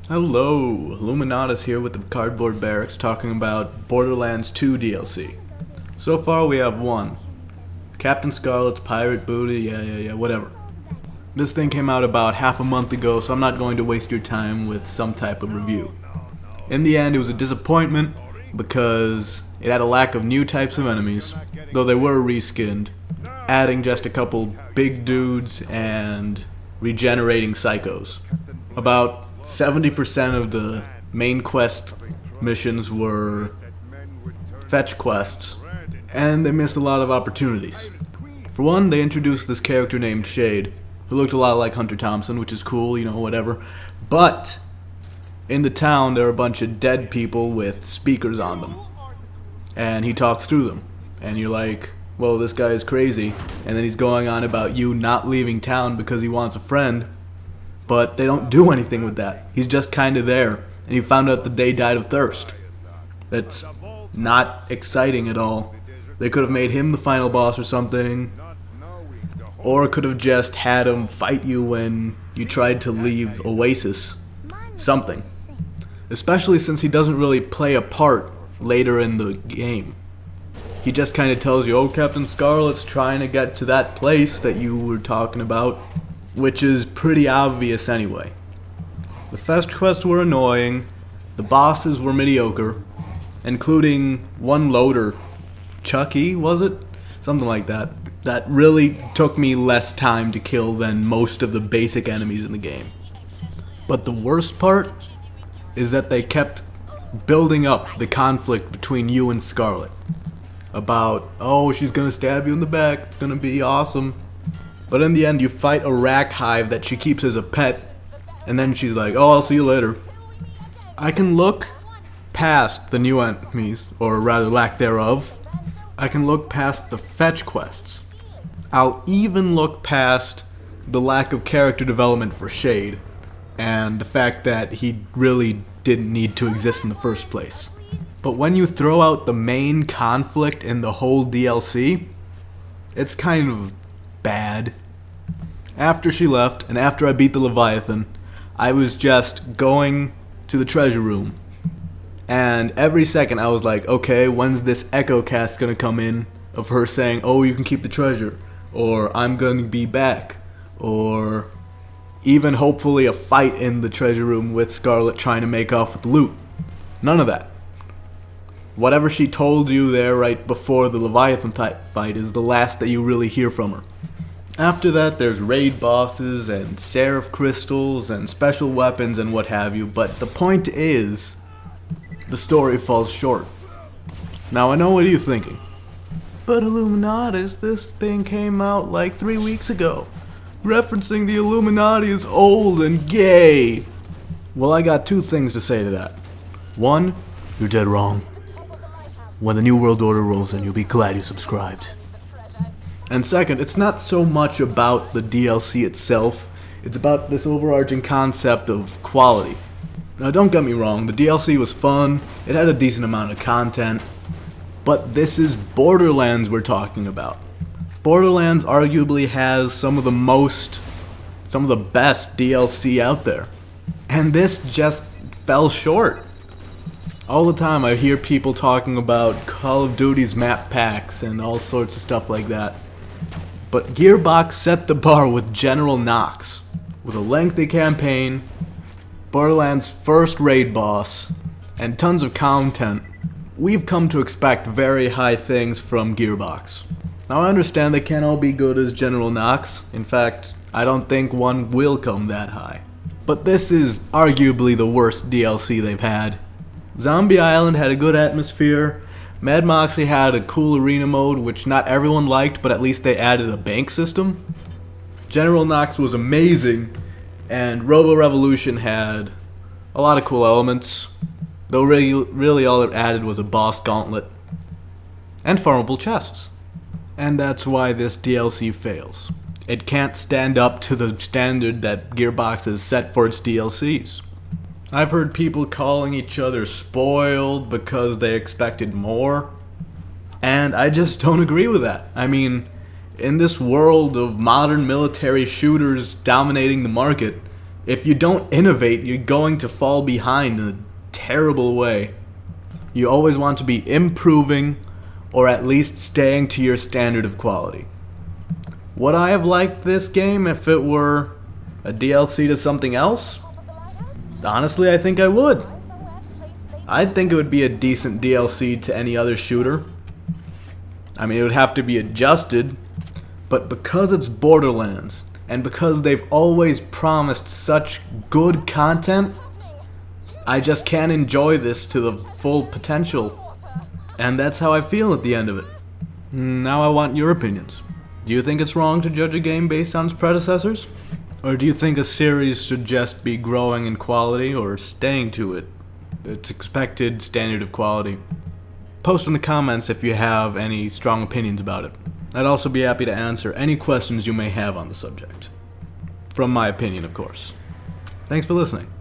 Hello, Helluminatus here with the Cardboard Barracks talking about Borderlands 2 DLC. So far we have one. Captain Scarlet's pirate booty, yeah, whatever. This thing came out about half a month ago, so I'm not going to waste your time with some type of review. In the end, it was a disappointment because it had a lack of new types of enemies, though they were reskinned, adding just a couple big dudes and regenerating psychos. About 70% of the main quest missions were fetch quests, and they missed a lot of opportunities. For one, they introduced this character named Shade, who looked a lot like Hunter Thompson, which is cool, whatever. But in the town, there are a bunch of dead people with speakers on them, and he talks through them. And you're like, well, this guy is crazy. And then he's going on about you not leaving town because he wants a friend. But they don't do anything with that. He's just kind of there. And you found out that they died of thirst. That's not exciting at all. They could have made him the final boss or something. Or could have just had him fight you when you tried to leave Oasis. Something. Especially since he doesn't really play a part later in the game. He just kind of tells you, oh, Captain Scarlet's trying to get to that place that you were talking about. Which is pretty obvious anyway. The fetch quests were annoying, the bosses were mediocre, including one loader, Chucky, was it? Something like that. That really took me less time to kill than most of the basic enemies in the game. But the worst part is that they kept building up the conflict between you and Scarlet. About, oh, she's gonna stab you in the back, it's gonna be awesome. But in the end, you fight a rack hive that she keeps as a pet, and then she's like, oh, I'll see you later. I can look past the new enemies, or rather lack thereof. I can look past the fetch quests. I'll even look past the lack of character development for Shade, and the fact that he really didn't need to exist in the first place. But when you throw out the main conflict in the whole DLC, it's kind of bad. After she left, and after I beat the Leviathan, I was just going to the treasure room. And every second I was like, okay, when's this echo cast gonna come in of her saying, oh, you can keep the treasure, or I'm gonna be back, or even hopefully a fight in the treasure room with Scarlet trying to make off with the loot. None of that. Whatever she told you there right before the Leviathan fight is the last that you really hear from her. After that, there's raid bosses and seraph crystals and special weapons and what have you, but the point is, the story falls short. Now I know what you're thinking. But Helluminatus, this thing came out like 3 weeks ago. Referencing the Illuminati is old and gay. Well, I got two things to say to that. One, you're dead wrong. When the New World Order rolls in, you'll be glad you subscribed. And second, it's not so much about the DLC itself, it's about this overarching concept of quality. Now don't get me wrong, the DLC was fun, it had a decent amount of content, but this is Borderlands we're talking about. Borderlands arguably has some of the best DLC out there. And this just fell short. All the time I hear people talking about Call of Duty's map packs and all sorts of stuff like that. But Gearbox set the bar with General Knox, with a lengthy campaign, Borderlands' first raid boss, and tons of content. We've come to expect very high things from Gearbox. Now I understand they can't all be good as General Knox. In fact, I don't think one will come that high. But this is arguably the worst DLC they've had. Zombie Island had a good atmosphere. Mad Moxie had a cool arena mode, which not everyone liked, but at least they added a bank system. General Knox was amazing, and Robo Revolution had a lot of cool elements, though really all it added was a boss gauntlet and farmable chests. And that's why this DLC fails. It can't stand up to the standard that Gearbox has set for its DLCs. I've heard people calling each other spoiled because they expected more, and I just don't agree with that. I mean, in this world of modern military shooters dominating the market, If you don't innovate, you're going to fall behind in a terrible way. You always want to be improving, or at least staying to your standard of quality. Would I have liked this game if it were a DLC to something else? Honestly, I think I would. I'd think it would be a decent DLC to any other shooter. I mean, it would have to be adjusted, but because it's Borderlands, and because they've always promised such good content, I just can't enjoy this to the full potential. And that's how I feel at the end of it. Now I want your opinions. Do you think it's wrong to judge a game based on its predecessors? Or do you think a series should just be growing in quality or staying to its expected standard of quality? Post in the comments if you have any strong opinions about it. I'd also be happy to answer any questions you may have on the subject. From my opinion, of course. Thanks for listening.